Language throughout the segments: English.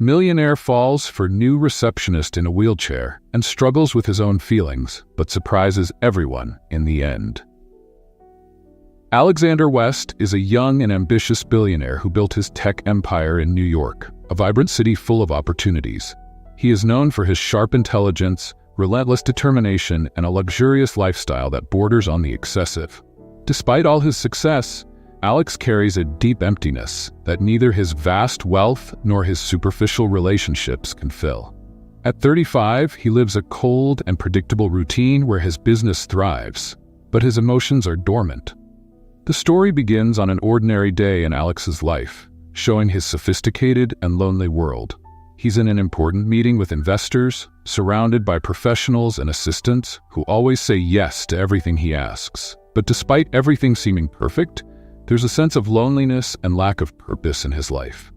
Millionaire falls for new receptionist in a wheelchair and struggles with his own feelings, but surprises everyone in the end. Alexander West is a young and ambitious billionaire who built his tech empire in New York, a vibrant city full of opportunities. He is known for his sharp intelligence, relentless determination, and a luxurious lifestyle that borders on the excessive. Despite all his success, Alex carries a deep emptiness that neither his vast wealth nor his superficial relationships can fill. At 35, he lives a cold and predictable routine where his business thrives, but his emotions are dormant. The story begins on an ordinary day in Alex's life, showing his sophisticated and lonely world. He's in an important meeting with investors, surrounded by professionals and assistants who always say yes to everything he asks. But despite everything seeming perfect, there's a sense of loneliness and lack of purpose in his life.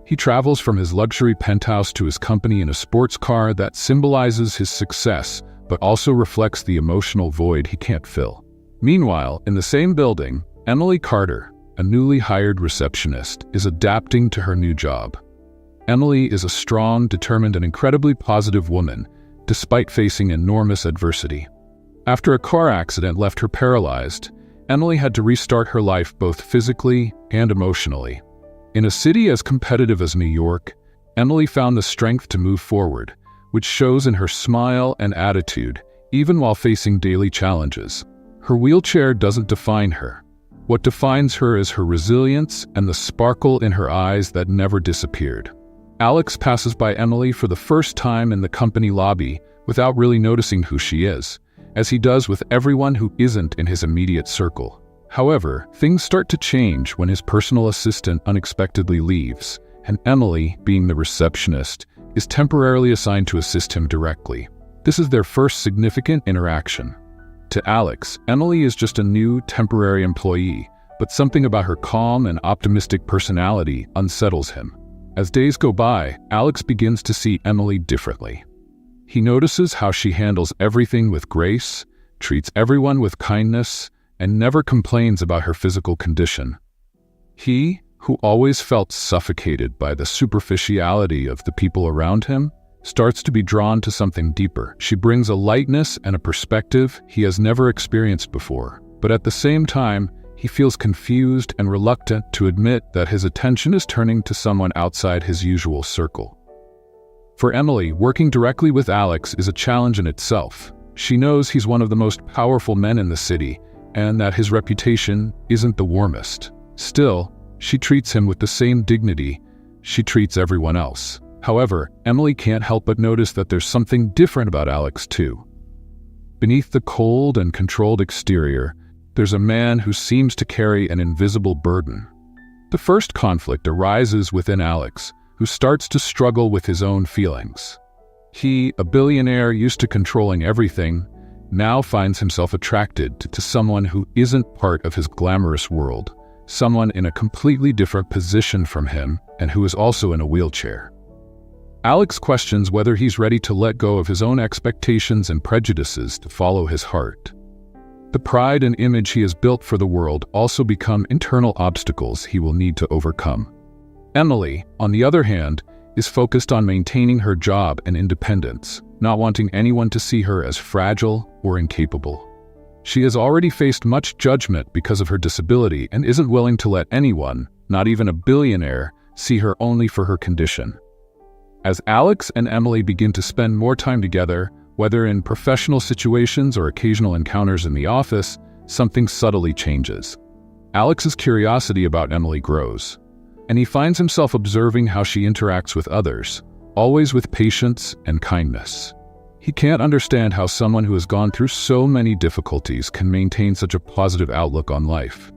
He travels from his luxury penthouse to his company in a sports car that symbolizes his success, but also reflects the emotional void he can't fill. Meanwhile, in the same building, Emily Carter, a newly hired receptionist, is adapting to her new job. Emily is a strong, determined, and incredibly positive woman, despite facing enormous adversity. After a car accident left her paralyzed, Emily had to restart her life both physically and emotionally. In a city as competitive as New York, Emily found the strength to move forward, which shows in her smile and attitude, even while facing daily challenges. Her wheelchair doesn't define her. What defines her is her resilience and the sparkle in her eyes that never disappeared. Alex passes by Emily for the first time in the company lobby without really noticing who she is, as he does with everyone who isn't in his immediate circle. However, things start to change when his personal assistant unexpectedly leaves, and Emily, being the receptionist, is temporarily assigned to assist him directly. This is their first significant interaction. To Alex, Emily is just a new, temporary employee, but something about her calm and optimistic personality unsettles him. As days go by, Alex begins to see Emily differently. He notices how she handles everything with grace, treats everyone with kindness, and never complains about her physical condition. He, who always felt suffocated by the superficiality of the people around him, starts to be drawn to something deeper. She brings a lightness and a perspective he has never experienced before, but at the same time, he feels confused and reluctant to admit that his attention is turning to someone outside his usual circle. For Emily, working directly with Alex is a challenge in itself. She knows he's one of the most powerful men in the city, and that his reputation isn't the warmest. Still, she treats him with the same dignity she treats everyone else. However, Emily can't help but notice that there's something different about Alex too. Beneath the cold and controlled exterior, there's a man who seems to carry an invisible burden. The first conflict arises within Alex, who starts to struggle with his own feelings. He, a billionaire used to controlling everything, now finds himself attracted to someone who isn't part of his glamorous world, someone in a completely different position from him and who is also in a wheelchair. Alex questions whether he's ready to let go of his own expectations and prejudices to follow his heart. The pride and image he has built for the world also become internal obstacles he will need to overcome. Emily, on the other hand, is focused on maintaining her job and independence, not wanting anyone to see her as fragile or incapable. She has already faced much judgment because of her disability and isn't willing to let anyone, not even a billionaire, see her only for her condition. As Alex and Emily begin to spend more time together, whether in professional situations or occasional encounters in the office, something subtly changes. Alex's curiosity about Emily grows, and he finds himself observing how she interacts with others, always with patience and kindness. He can't understand how someone who has gone through so many difficulties can maintain such a positive outlook on life.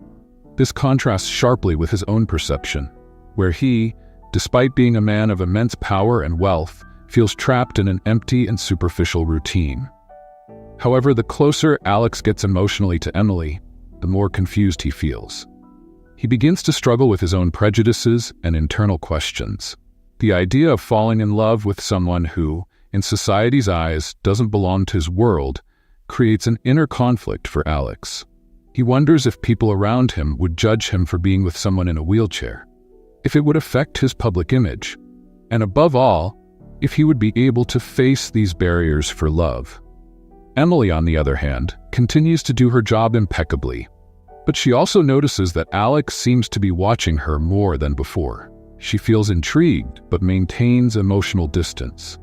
This contrasts sharply with his own perception, where he, despite being a man of immense power and wealth, feels trapped in an empty and superficial routine. However, the closer Alex gets emotionally to Emily, the more confused he feels. He begins to struggle with his own prejudices and internal questions. The idea of falling in love with someone who, in society's eyes, doesn't belong to his world, creates an inner conflict for Alex. He wonders if people around him would judge him for being with someone in a wheelchair, if it would affect his public image, and above all, if he would be able to face these barriers for love. Emily, on the other hand, continues to do her job impeccably, but she also notices that Alex seems to be watching her more than before. She feels intrigued, but maintains emotional distance.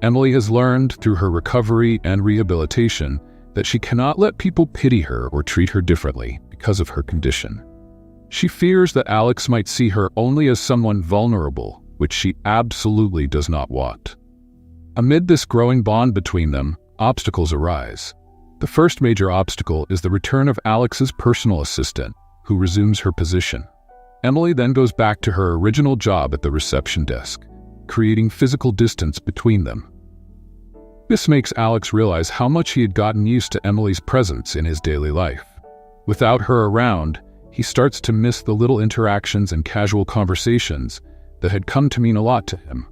Emily has learned through her recovery and rehabilitation that she cannot let people pity her or treat her differently because of her condition. She fears that Alex might see her only as someone vulnerable, which she absolutely does not want. Amid this growing bond between them, obstacles arise. The first major obstacle is the return of Alex's personal assistant, who resumes her position. Emily then goes back to her original job at the reception desk, creating physical distance between them. This makes Alex realize how much he had gotten used to Emily's presence in his daily life. Without her around, he starts to miss the little interactions and casual conversations that had come to mean a lot to him.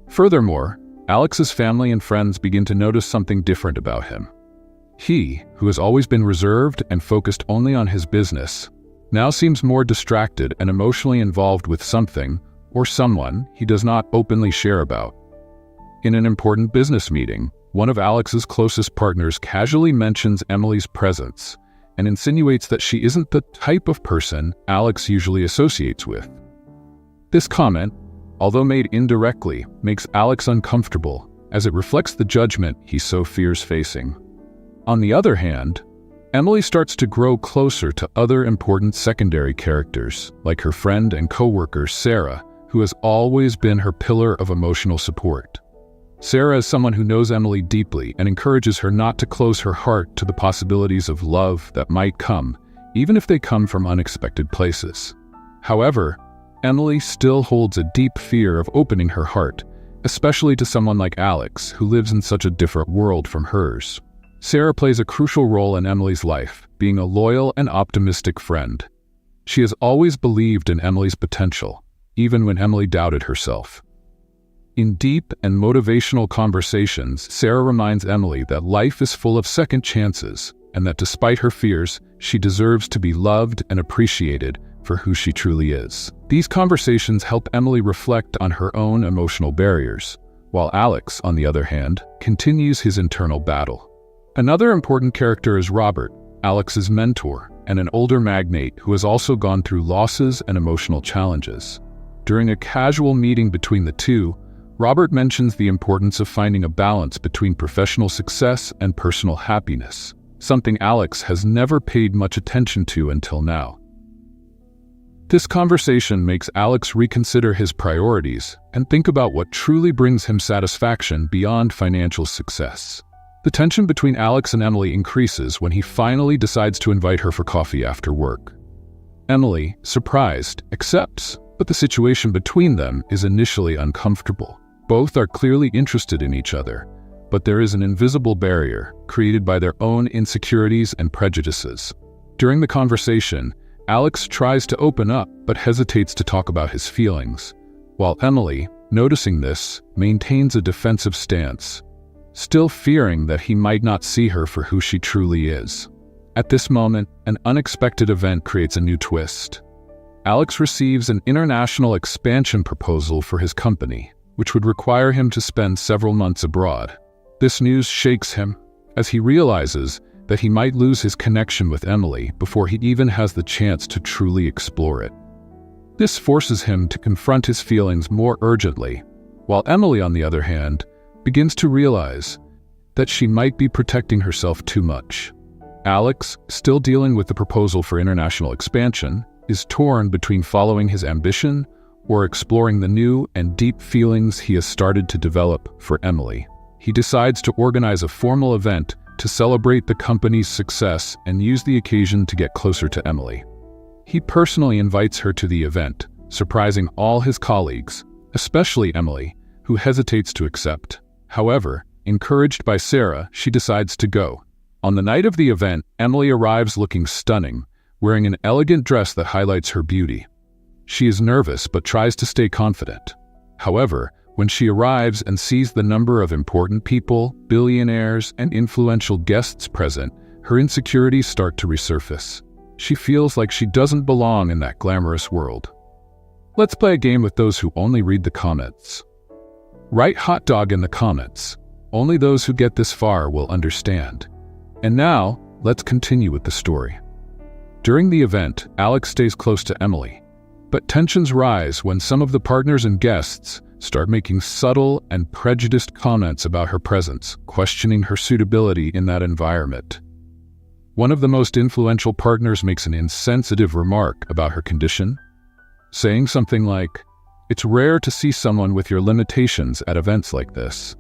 Furthermore, Alex's family and friends begin to notice something different about him. He, who has always been reserved and focused only on his business, now seems more distracted and emotionally involved with something or someone he does not openly share about. In an important business meeting, one of Alex's closest partners casually mentions Emily's presence and insinuates that she isn't the type of person Alex usually associates with. This comment, although made indirectly, makes Alex uncomfortable, as it reflects the judgment he so fears facing. On the other hand, Emily starts to grow closer to other important secondary characters, like her friend and co-worker Sarah, who has always been her pillar of emotional support. Sarah is someone who knows Emily deeply and encourages her not to close her heart to the possibilities of love that might come, even if they come from unexpected places. However, Emily still holds a deep fear of opening her heart, especially to someone like Alex, who lives in such a different world from hers. Sarah plays a crucial role in Emily's life, being a loyal and optimistic friend. She has always believed in Emily's potential, even when Emily doubted herself. In deep and motivational conversations, Sarah reminds Emily that life is full of second chances, and that despite her fears, she deserves to be loved and appreciated for who she truly is. These conversations help Emily reflect on her own emotional barriers, while Alex, on the other hand, continues his internal battle. Another important character is Robert, Alex's mentor, and an older magnate who has also gone through losses and emotional challenges. During a casual meeting between the two, Robert mentions the importance of finding a balance between professional success and personal happiness, something Alex has never paid much attention to until now. This conversation makes Alex reconsider his priorities and think about what truly brings him satisfaction beyond financial success. The tension between Alex and Emily increases when he finally decides to invite her for coffee after work. Emily, surprised, accepts, but the situation between them is initially uncomfortable. Both are clearly interested in each other, but there is an invisible barrier created by their own insecurities and prejudices. During the conversation, Alex tries to open up but hesitates to talk about his feelings, while Emily, noticing this, maintains a defensive stance, still fearing that he might not see her for who she truly is. At this moment, an unexpected event creates a new twist. Alex receives an international expansion proposal for his company, which would require him to spend several months abroad. This news shakes him, as he realizes that he might lose his connection with Emily before he even has the chance to truly explore it. This forces him to confront his feelings more urgently, while Emily, on the other hand, begins to realize that she might be protecting herself too much. Alex, still dealing with the proposal for international expansion, is torn between following his ambition or exploring the new and deep feelings he has started to develop for Emily. He decides to organize a formal event to celebrate the company's success and use the occasion to get closer to Emily. He personally invites her to the event, surprising all his colleagues, especially Emily, who hesitates to accept. However, encouraged by Sarah, she decides to go. On the night of the event, Emily arrives looking stunning, wearing an elegant dress that highlights her beauty. She is nervous but tries to stay confident. However, when she arrives and sees the number of important people, billionaires, and influential guests present, her insecurities start to resurface. She feels like she doesn't belong in that glamorous world. Let's play a game with those who only read the comments. Write hot dog in the comments. Only those who get this far will understand. And now, let's continue with the story. During the event, Alex stays close to Emily, but tensions rise when some of the partners and guests start making subtle and prejudiced comments about her presence, questioning her suitability in that environment. One of the most influential partners makes an insensitive remark about her condition, saying something like, "It's rare to see someone with your limitations at events like this."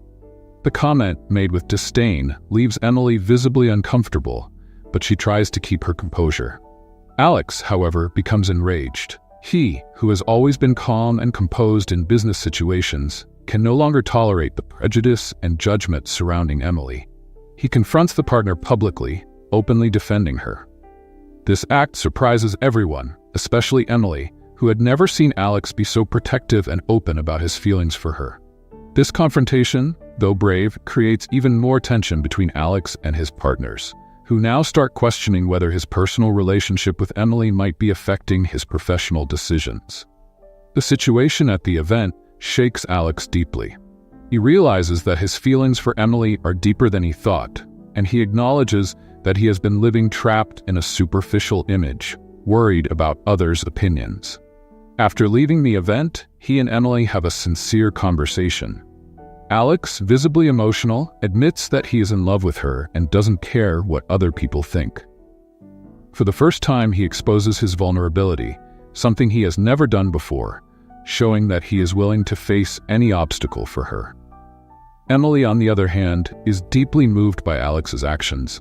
The comment, made with disdain, leaves Emily visibly uncomfortable, but she tries to keep her composure. Alex, however, becomes enraged. He, who has always been calm and composed in business situations, can no longer tolerate the prejudice and judgment surrounding Emily. He confronts the partner publicly, openly defending her. This act surprises everyone, especially Emily, who had never seen Alex be so protective and open about his feelings for her. This confrontation, though brave, creates even more tension between Alex and his partners, who now start questioning whether his personal relationship with Emily might be affecting his professional decisions. The situation at the event shakes Alex deeply. He realizes that his feelings for Emily are deeper than he thought, and he acknowledges that he has been living trapped in a superficial image, worried about others' opinions. After leaving the event, he and Emily have a sincere conversation. Alex, visibly emotional, admits that he is in love with her and doesn't care what other people think. For the first time, he exposes his vulnerability, something he has never done before, showing that he is willing to face any obstacle for her. Emily, on the other hand, is deeply moved by Alex's actions.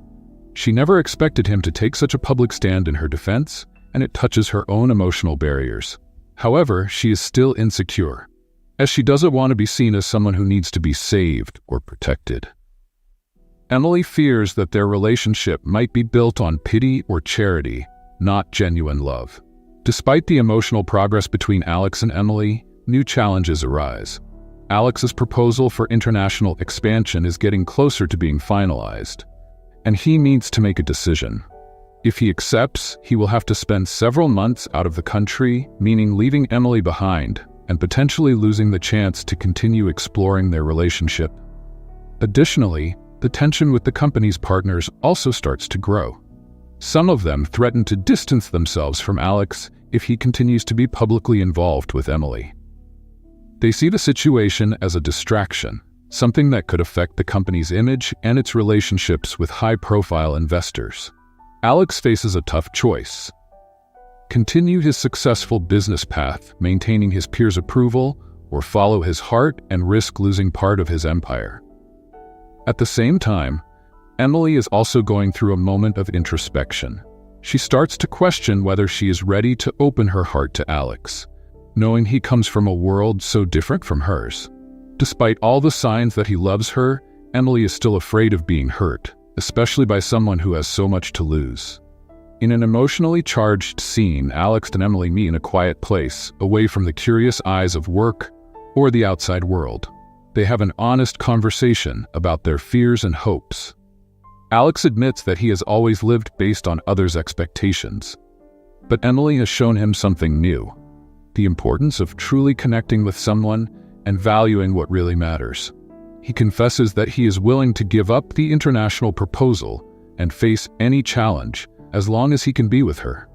She never expected him to take such a public stand in her defense, and it touches her own emotional barriers. However, she is still insecure, as she doesn't want to be seen as someone who needs to be saved or protected. Emily fears that their relationship might be built on pity or charity, not genuine love. Despite the emotional progress between Alex and Emily, new challenges arise. Alex's proposal for international expansion is getting closer to being finalized, and he needs to make a decision. If he accepts, he will have to spend several months out of the country, meaning leaving Emily behind, and potentially losing the chance to continue exploring their relationship. Additionally, the tension with the company's partners also starts to grow. Some of them threaten to distance themselves from Alex if he continues to be publicly involved with Emily. They see the situation as a distraction, something that could affect the company's image and its relationships with high-profile investors. Alex faces a tough choice: continue his successful business path, maintaining his peers' approval, or follow his heart and risk losing part of his empire. At the same time, Emily is also going through a moment of introspection. She starts to question whether she is ready to open her heart to Alex, knowing he comes from a world so different from hers. Despite all the signs that he loves her, Emily is still afraid of being hurt, especially by someone who has so much to lose. In an emotionally charged scene, Alex and Emily meet in a quiet place, away from the curious eyes of work or the outside world. They have an honest conversation about their fears and hopes. Alex admits that he has always lived based on others' expectations, but Emily has shown him something new: the importance of truly connecting with someone and valuing what really matters. He confesses that he is willing to give up the international proposal and face any challenge as long as he can be with her.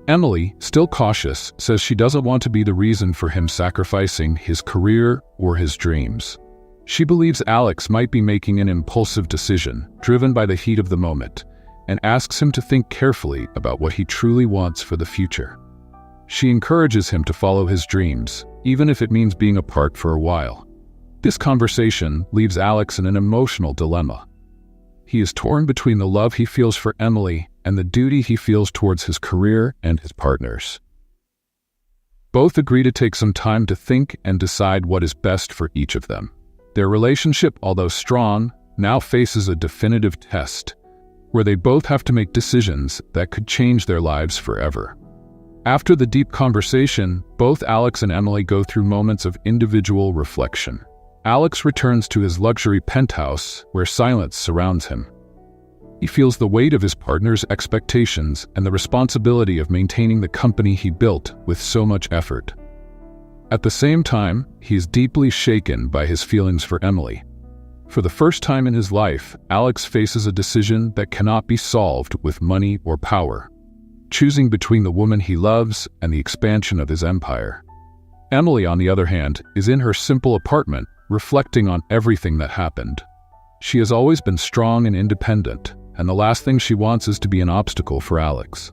Emily, still cautious, says she doesn't want to be the reason for him sacrificing his career or his dreams. She believes Alex might be making an impulsive decision, driven by the heat of the moment, and asks him to think carefully about what he truly wants for the future. She encourages him to follow his dreams, even if it means being apart for a while. This conversation leaves Alex in an emotional dilemma. He is torn between the love he feels for Emily and the duty he feels towards his career and his partners. Both agree to take some time to think and decide what is best for each of them. Their relationship, although strong, now faces a definitive test, where they both have to make decisions that could change their lives forever. After the deep conversation, both Alex and Emily go through moments of individual reflection. Alex returns to his luxury penthouse, where silence surrounds him. He feels the weight of his partner's expectations and the responsibility of maintaining the company he built with so much effort. At the same time, he is deeply shaken by his feelings for Emily. For the first time in his life, Alex faces a decision that cannot be solved with money or power, choosing between the woman he loves and the expansion of his empire. Emily, on the other hand, is in her simple apartment, reflecting on everything that happened. She has always been strong and independent, and the last thing she wants is to be an obstacle for Alex.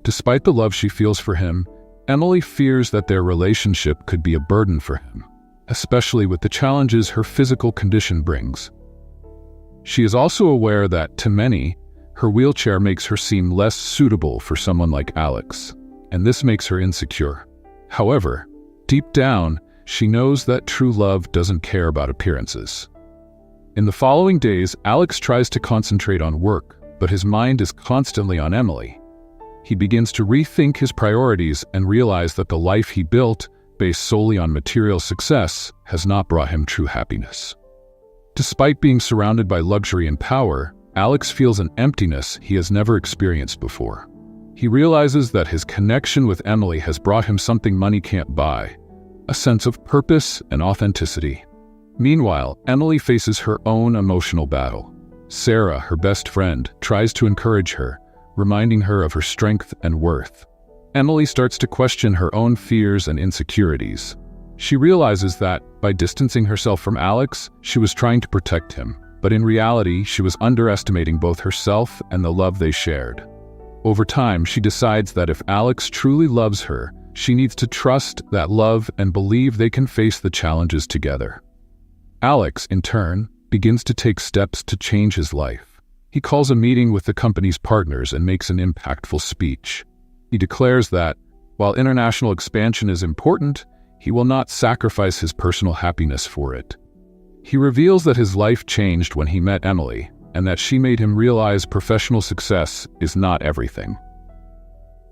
Despite the love she feels for him, Emily fears that their relationship could be a burden for him, especially with the challenges her physical condition brings. She is also aware that, to many, her wheelchair makes her seem less suitable for someone like Alex, and this makes her insecure. However, deep down, she knows that true love doesn't care about appearances. In the following days, Alex tries to concentrate on work, but his mind is constantly on Emily. He begins to rethink his priorities and realize that the life he built, based solely on material success, has not brought him true happiness. Despite being surrounded by luxury and power, Alex feels an emptiness he has never experienced before. He realizes that his connection with Emily has brought him something money can't buy, a sense of purpose and authenticity. Meanwhile, Emily faces her own emotional battle. Sarah, her best friend, tries to encourage her, reminding her of her strength and worth. Emily starts to question her own fears and insecurities. She realizes that, by distancing herself from Alex, she was trying to protect him, but in reality, she was underestimating both herself and the love they shared. Over time, she decides that if Alex truly loves her, she needs to trust that love and believe they can face the challenges together. Alex, in turn, begins to take steps to change his life. He calls a meeting with the company's partners and makes an impactful speech. He declares that, while international expansion is important, he will not sacrifice his personal happiness for it. He reveals that his life changed when he met Emily, and that she made him realize professional success is not everything.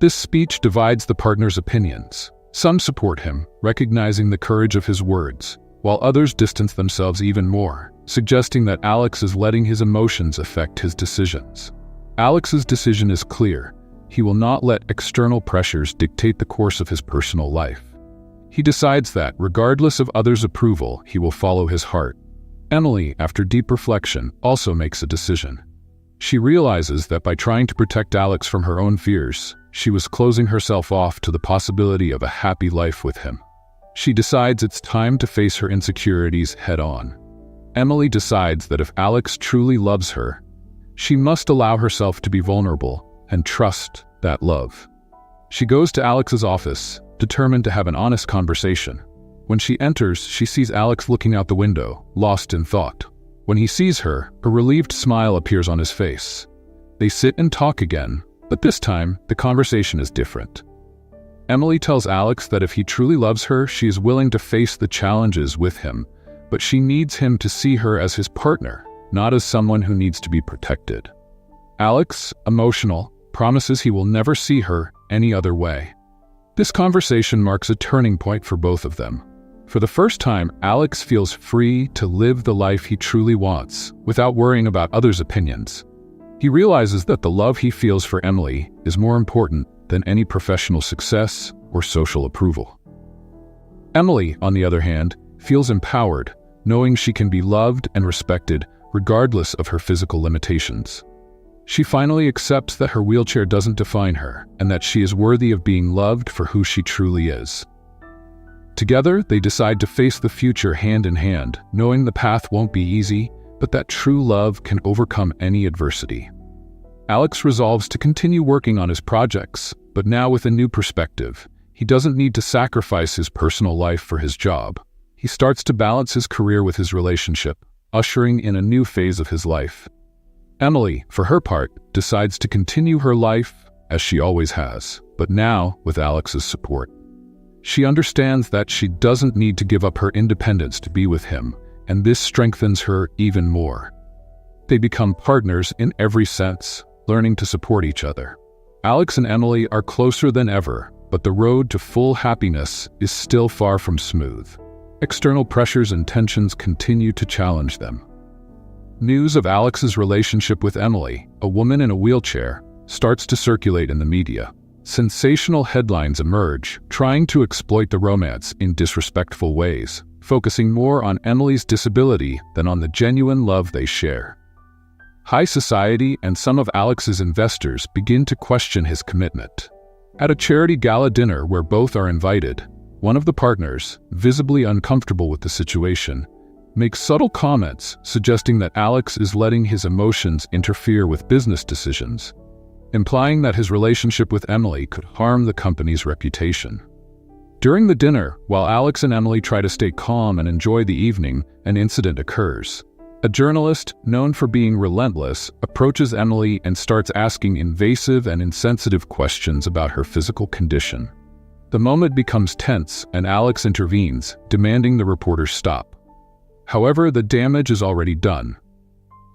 This speech divides the partners' opinions. Some support him, recognizing the courage of his words, while others distance themselves even more, suggesting that Alex is letting his emotions affect his decisions. Alex's decision is clear. He will not let external pressures dictate the course of his personal life. He decides that, regardless of others' approval, he will follow his heart. Emily, after deep reflection, also makes a decision. She realizes that by trying to protect Alex from her own fears, she was closing herself off to the possibility of a happy life with him. She decides it's time to face her insecurities head-on. Emily decides that if Alex truly loves her, she must allow herself to be vulnerable and trust that love. She goes to Alex's office, determined to have an honest conversation. When she enters, she sees Alex looking out the window, lost in thought. When he sees her, a relieved smile appears on his face. They sit and talk again, but this time, the conversation is different. Emily tells Alex that if he truly loves her, she is willing to face the challenges with him, but she needs him to see her as his partner, not as someone who needs to be protected. Alex, emotional, promises he will never see her any other way. This conversation marks a turning point for both of them. For the first time, Alex feels free to live the life he truly wants, without worrying about others' opinions. He realizes that the love he feels for Emily is more important than any professional success or social approval. Emily, on the other hand, feels empowered, knowing she can be loved and respected regardless of her physical limitations. She finally accepts that her wheelchair doesn't define her, and that she is worthy of being loved for who she truly is. Together, they decide to face the future hand in hand, knowing the path won't be easy, but that true love can overcome any adversity. Alex resolves to continue working on his projects, but now with a new perspective. He doesn't need to sacrifice his personal life for his job. He starts to balance his career with his relationship, ushering in a new phase of his life. Emily, for her part, decides to continue her life as she always has, but now with Alex's support. She understands that she doesn't need to give up her independence to be with him, and this strengthens her even more. They become partners in every sense, learning to support each other. Alex and Emily are closer than ever, but the road to full happiness is still far from smooth. External pressures and tensions continue to challenge them. News of Alex's relationship with Emily, a woman in a wheelchair, starts to circulate in the media. Sensational headlines emerge, trying to exploit the romance in disrespectful ways, focusing more on Emily's disability than on the genuine love they share. High society and some of Alex's investors begin to question his commitment. At a charity gala dinner where both are invited, one of the partners, visibly uncomfortable with the situation, makes subtle comments suggesting that Alex is letting his emotions interfere with business decisions, implying that his relationship with Emily could harm the company's reputation. During the dinner, while Alex and Emily try to stay calm and enjoy the evening, an incident occurs. A journalist, known for being relentless, approaches Emily and starts asking invasive and insensitive questions about her physical condition. The moment becomes tense and Alex intervenes, demanding the reporter stop. However, the damage is already done.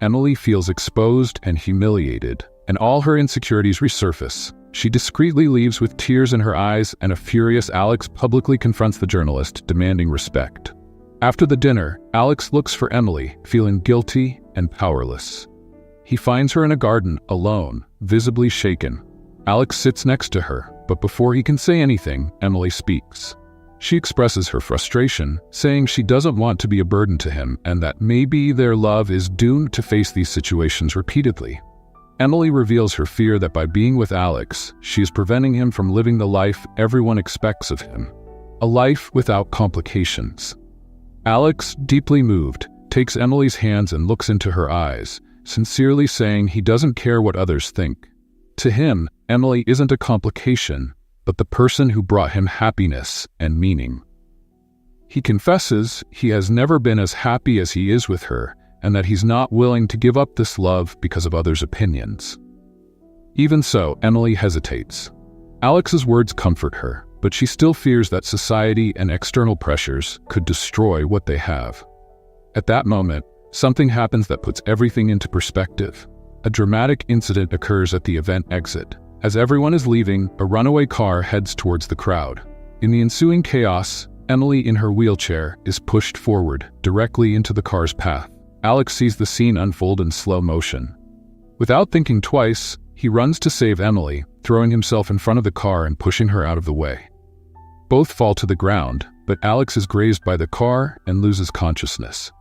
Emily feels exposed and humiliated, and all her insecurities resurface. She discreetly leaves with tears in her eyes, and a furious Alex publicly confronts the journalist, demanding respect. After the dinner, Alex looks for Emily, feeling guilty and powerless. He finds her in a garden, alone, visibly shaken. Alex sits next to her, but before he can say anything, Emily speaks. She expresses her frustration, saying she doesn't want to be a burden to him and that maybe their love is doomed to face these situations repeatedly. Emily reveals her fear that by being with Alex, she is preventing him from living the life everyone expects of him, a life without complications. Alex, deeply moved, takes Emily's hands and looks into her eyes, sincerely saying he doesn't care what others think. To him, Emily isn't a complication, but the person who brought him happiness and meaning. He confesses he has never been as happy as he is with her, and that he's not willing to give up this love because of others' opinions. Even so, Emily hesitates. Alex's words comfort her, but she still fears that society and external pressures could destroy what they have. At that moment, something happens that puts everything into perspective. A dramatic incident occurs at the event exit. As everyone is leaving, a runaway car heads towards the crowd. In the ensuing chaos, Emily in her wheelchair is pushed forward, directly into the car's path. Alex sees the scene unfold in slow motion. Without thinking twice, he runs to save Emily, throwing himself in front of the car and pushing her out of the way. Both fall to the ground, but Alex is grazed by the car and loses consciousness.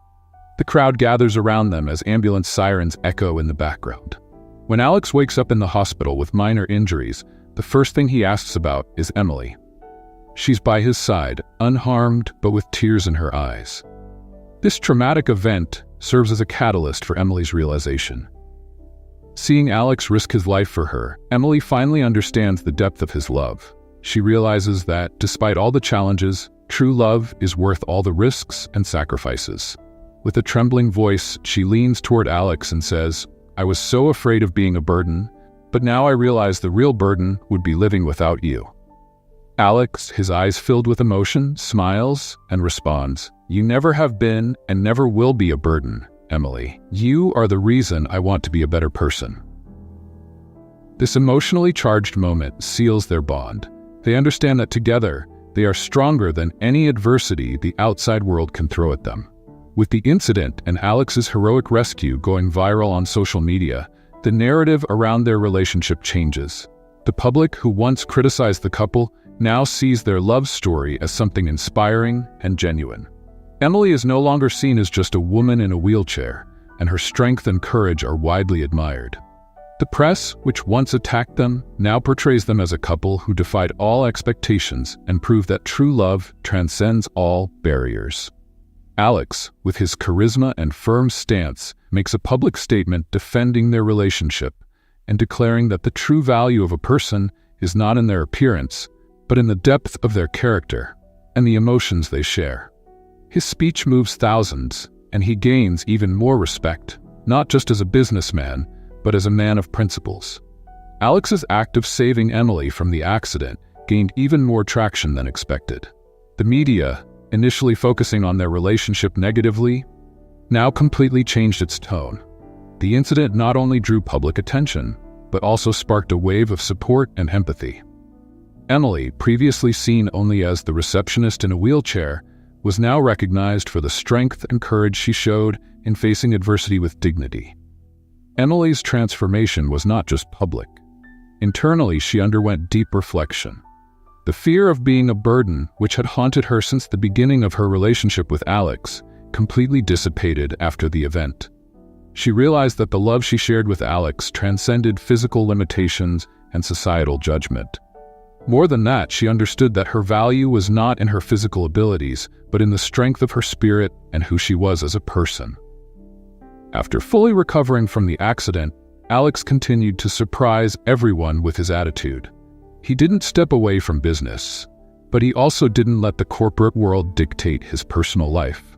The crowd gathers around them as ambulance sirens echo in the background. When Alex wakes up in the hospital with minor injuries, the first thing he asks about is Emily. She's by his side, unharmed but with tears in her eyes. This traumatic event serves as a catalyst for Emily's realization. Seeing Alex risk his life for her, Emily finally understands the depth of his love. She realizes that, despite all the challenges, true love is worth all the risks and sacrifices. With a trembling voice, she leans toward Alex and says, "I was so afraid of being a burden, but now I realize the real burden would be living without you." Alex, his eyes filled with emotion, smiles and responds, "You never have been and never will be a burden, Emily. You are the reason I want to be a better person." This emotionally charged moment seals their bond. They understand that together, they are stronger than any adversity the outside world can throw at them. With the incident and Alex's heroic rescue going viral on social media, the narrative around their relationship changes. The public who once criticized the couple now sees their love story as something inspiring and genuine. Emily is no longer seen as just a woman in a wheelchair, and her strength and courage are widely admired. The press, which once attacked them, now portrays them as a couple who defied all expectations and proved that true love transcends all barriers. Alex, with his charisma and firm stance, makes a public statement defending their relationship and declaring that the true value of a person is not in their appearance, but in the depth of their character and the emotions they share. His speech moves thousands, and he gains even more respect, not just as a businessman, but as a man of principles. Alex's act of saving Emily from the accident gained even more traction than expected. The media, initially focusing on their relationship negatively, now completely changed its tone. The incident not only drew public attention, but also sparked a wave of support and empathy. Emily, previously seen only as the receptionist in a wheelchair, was now recognized for the strength and courage she showed in facing adversity with dignity. Emily's transformation was not just public. Internally, she underwent deep reflection. The fear of being a burden, which had haunted her since the beginning of her relationship with Alex, completely dissipated after the event. She realized that the love she shared with Alex transcended physical limitations and societal judgment. More than that, she understood that her value was not in her physical abilities, but in the strength of her spirit and who she was as a person. After fully recovering from the accident, Alex continued to surprise everyone with his attitude. He didn't step away from business, but he also didn't let the corporate world dictate his personal life.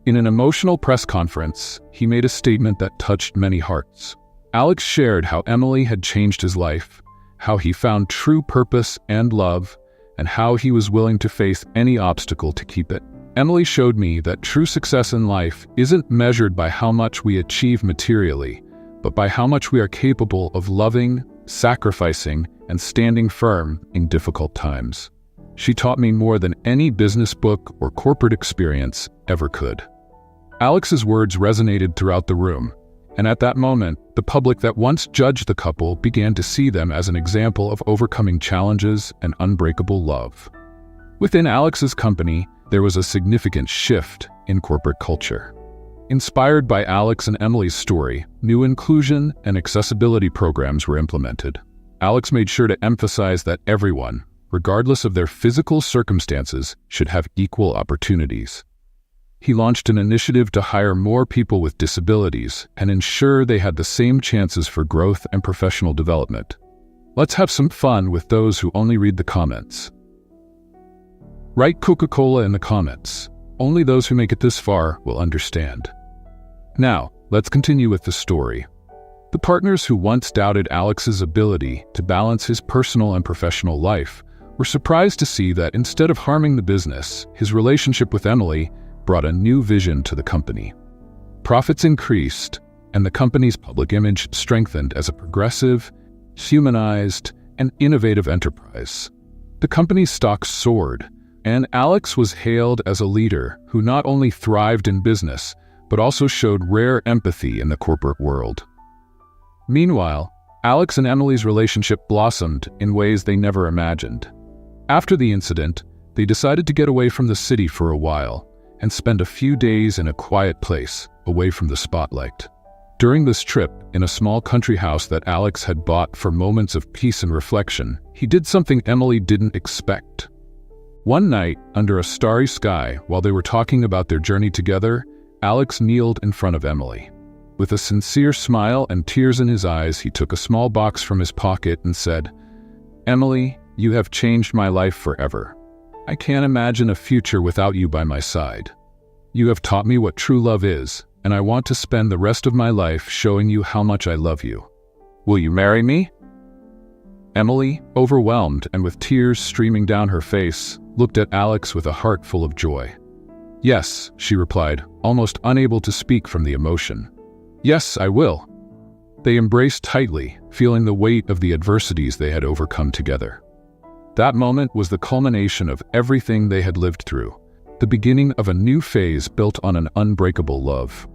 In an emotional press conference, he made a statement that touched many hearts. Alex shared how Emily had changed his life, how he found true purpose and love, and how he was willing to face any obstacle to keep it. Emily showed me that true success in life isn't measured by how much we achieve materially, but by how much we are capable of loving, sacrificing, and standing firm in difficult times. She taught me more than any business book or corporate experience ever could. Alex's words resonated throughout the room, and at that moment, the public that once judged the couple began to see them as an example of overcoming challenges and unbreakable love. Within Alex's company, there was a significant shift in corporate culture. Inspired by Alex and Emily's story, new inclusion and accessibility programs were implemented. Alex made sure to emphasize that everyone, regardless of their physical circumstances, should have equal opportunities. He launched an initiative to hire more people with disabilities and ensure they had the same chances for growth and professional development. Let's have some fun with those who only read the comments. Write Coca-Cola in the comments. Only those who make it this far will understand. Now, let's continue with the story. The partners who once doubted Alex's ability to balance his personal and professional life were surprised to see that instead of harming the business, his relationship with Emily brought a new vision to the company. Profits increased, and the company's public image strengthened as a progressive, humanized, and innovative enterprise. The company's stocks soared, and Alex was hailed as a leader who not only thrived in business, but also showed rare empathy in the corporate world. Meanwhile, Alex and Emily's relationship blossomed in ways they never imagined. After the incident, they decided to get away from the city for a while and spend a few days in a quiet place, away from the spotlight. During this trip, in a small country house that Alex had bought for moments of peace and reflection, he did something Emily didn't expect. One night, under a starry sky, while they were talking about their journey together, Alex kneeled in front of Emily. With a sincere smile and tears in his eyes, he took a small box from his pocket and said, "Emily, you have changed my life forever. I can't imagine a future without you by my side. You have taught me what true love is, and I want to spend the rest of my life showing you how much I love you. Will you marry me?" Emily, overwhelmed and with tears streaming down her face, looked at Alex with a heart full of joy. "Yes," she replied, almost unable to speak from the emotion. "Yes, I will." They embraced tightly, feeling the weight of the adversities they had overcome together. That moment was the culmination of everything they had lived through, the beginning of a new phase built on an unbreakable love.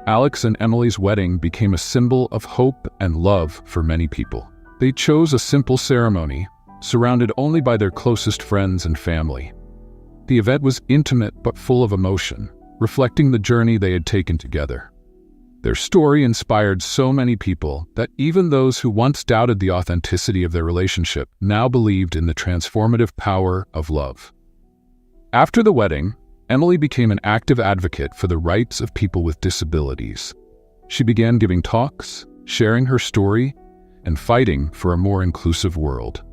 Alex and Emily's wedding became a symbol of hope and love for many people. They chose a simple ceremony, surrounded only by their closest friends and family. The event was intimate but full of emotion, reflecting the journey they had taken together. Their story inspired so many people that even those who once doubted the authenticity of their relationship now believed in the transformative power of love. After the wedding, Emily became an active advocate for the rights of people with disabilities. She began giving talks, sharing her story, and fighting for a more inclusive world.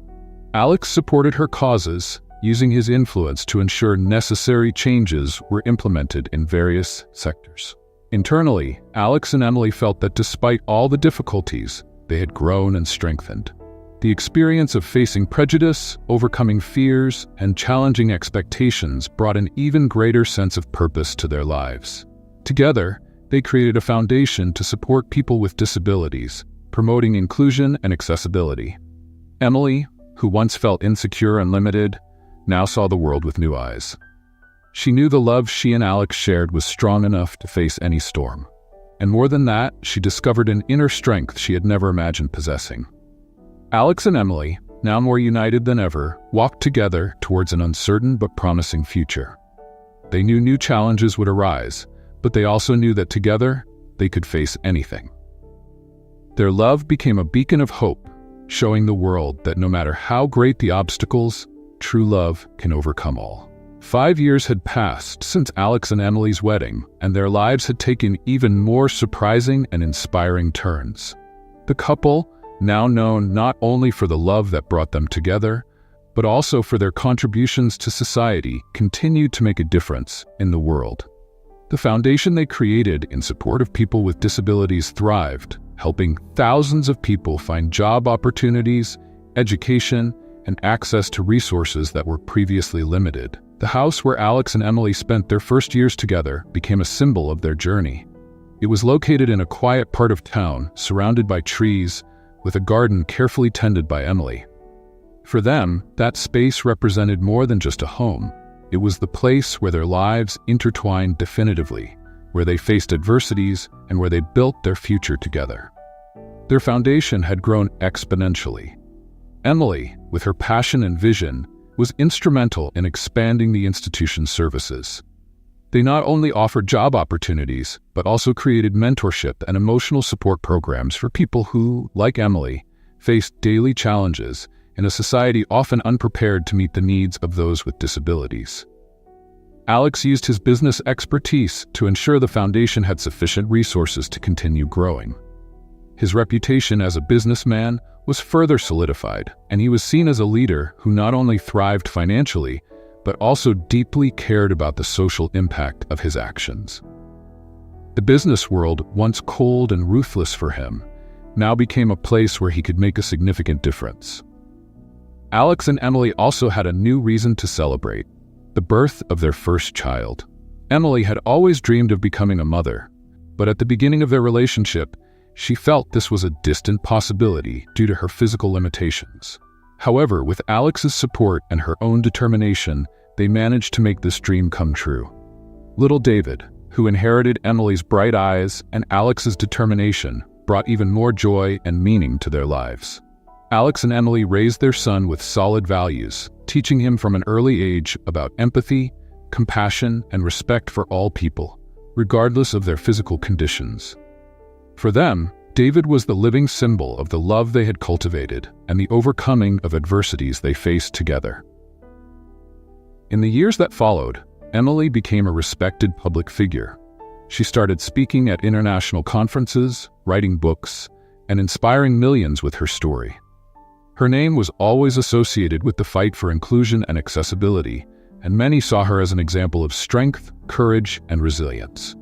Alex supported her causes, using his influence to ensure necessary changes were implemented in various sectors. Internally, Alex and Emily felt that despite all the difficulties, they had grown and strengthened. The experience of facing prejudice, overcoming fears, and challenging expectations brought an even greater sense of purpose to their lives. Together, they created a foundation to support people with disabilities, promoting inclusion and accessibility. Emily, who once felt insecure and limited, now saw the world with new eyes. She knew the love she and Alex shared was strong enough to face any storm. And more than that, she discovered an inner strength she had never imagined possessing. Alex and Emily, now more united than ever, walked together towards an uncertain but promising future. They knew new challenges would arise, but they also knew that together, they could face anything. Their love became a beacon of hope, showing the world that no matter how great the obstacles, true love can overcome all. 5 years had passed since Alex and Emily's wedding, and their lives had taken even more surprising and inspiring turns. The couple, now known not only for the love that brought them together, but also for their contributions to society, continued to make a difference in the world. The foundation they created in support of people with disabilities thrived, helping thousands of people find job opportunities, education, and access to resources that were previously limited. The house where Alex and Emily spent their first years together became a symbol of their journey. It was located in a quiet part of town, surrounded by trees, with a garden carefully tended by Emily. For them, that space represented more than just a home. It was the place where their lives intertwined definitively, where they faced adversities and where they built their future together. Their foundation had grown exponentially. Emily, with her passion and vision, was instrumental in expanding the institution's services. They not only offered job opportunities, but also created mentorship and emotional support programs for people who, like Emily, faced daily challenges in a society often unprepared to meet the needs of those with disabilities. Alex used his business expertise to ensure the foundation had sufficient resources to continue growing. His reputation as a businessman was further solidified, and he was seen as a leader who not only thrived financially, but also deeply cared about the social impact of his actions. The business world, once cold and ruthless for him, now became a place where he could make a significant difference. Alex and Emily also had a new reason to celebrate: the birth of their first child. Emily had always dreamed of becoming a mother, but at the beginning of their relationship, she felt this was a distant possibility due to her physical limitations. However, with Alex's support and her own determination, they managed to make this dream come true. Little David, who inherited Emily's bright eyes and Alex's determination, brought even more joy and meaning to their lives. Alex and Emily raised their son with solid values, teaching him from an early age about empathy, compassion, and respect for all people, regardless of their physical conditions. For them, David was the living symbol of the love they had cultivated and the overcoming of adversities they faced together. In the years that followed, Emily became a respected public figure. She started speaking at international conferences, writing books, and inspiring millions with her story. Her name was always associated with the fight for inclusion and accessibility, and many saw her as an example of strength, courage, and resilience.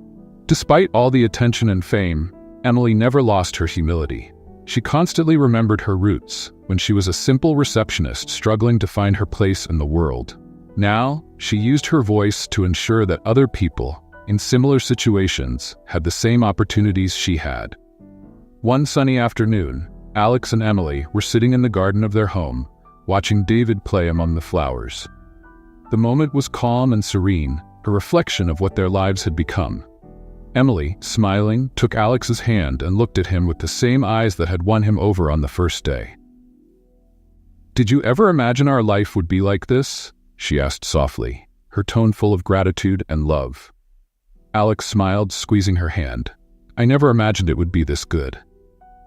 Despite all the attention and fame, Emily never lost her humility. She constantly remembered her roots when she was a simple receptionist struggling to find her place in the world. Now, she used her voice to ensure that other people in similar situations had the same opportunities she had. One sunny afternoon, Alex and Emily were sitting in the garden of their home, watching David play among the flowers. The moment was calm and serene, a reflection of what their lives had become. Emily, smiling, took Alex's hand and looked at him with the same eyes that had won him over on the first day. "Did you ever imagine our life would be like this?" she asked softly, her tone full of gratitude and love. Alex smiled, squeezing her hand. "I never imagined it would be this good.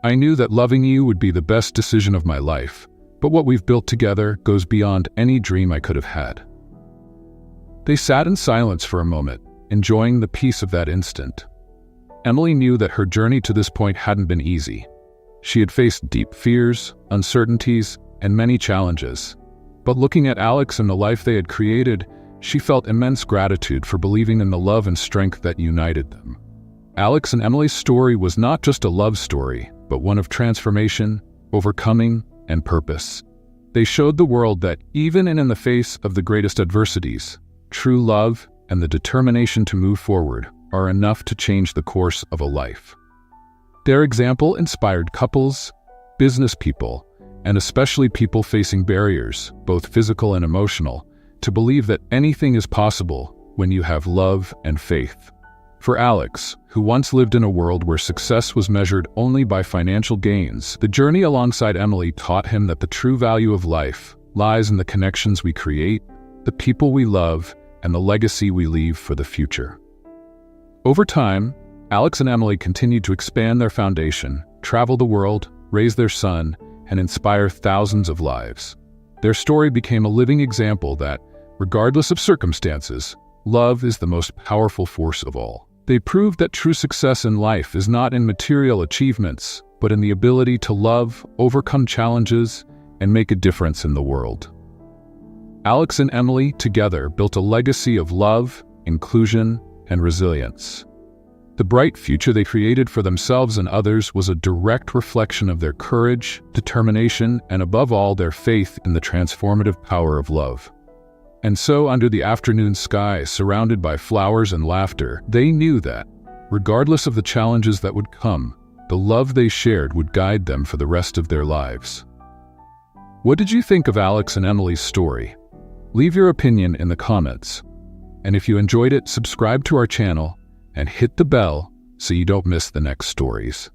I knew that loving you would be the best decision of my life, but what we've built together goes beyond any dream I could have had." They sat in silence for a moment, enjoying the peace of that instant. Emily knew that her journey to this point hadn't been easy. She had faced deep fears, uncertainties, and many challenges. But looking at Alex and the life they had created, she felt immense gratitude for believing in the love and strength that united them. Alex and Emily's story was not just a love story, but one of transformation, overcoming, and purpose. They showed the world that even in the face of the greatest adversities, true love and the determination to move forward are enough to change the course of a life. Their example inspired couples, business people, and especially people facing barriers, both physical and emotional, to believe that anything is possible when you have love and faith. For Alex, who once lived in a world where success was measured only by financial gains, the journey alongside Emily taught him that the true value of life lies in the connections we create, the people we love, and the legacy we leave for the future. Over time, Alex and Emily continued to expand their foundation, travel the world, raise their son, and inspire thousands of lives. Their story became a living example that, regardless of circumstances, love is the most powerful force of all. They proved that true success in life is not in material achievements, but in the ability to love, overcome challenges, and make a difference in the world. Alex and Emily together built a legacy of love, inclusion, and resilience. The bright future they created for themselves and others was a direct reflection of their courage, determination, and above all, their faith in the transformative power of love. And so, under the afternoon sky, surrounded by flowers and laughter, they knew that, regardless of the challenges that would come, the love they shared would guide them for the rest of their lives. What did you think of Alex and Emily's story? Leave your opinion in the comments. And if you enjoyed it, subscribe to our channel and hit the bell so you don't miss the next stories.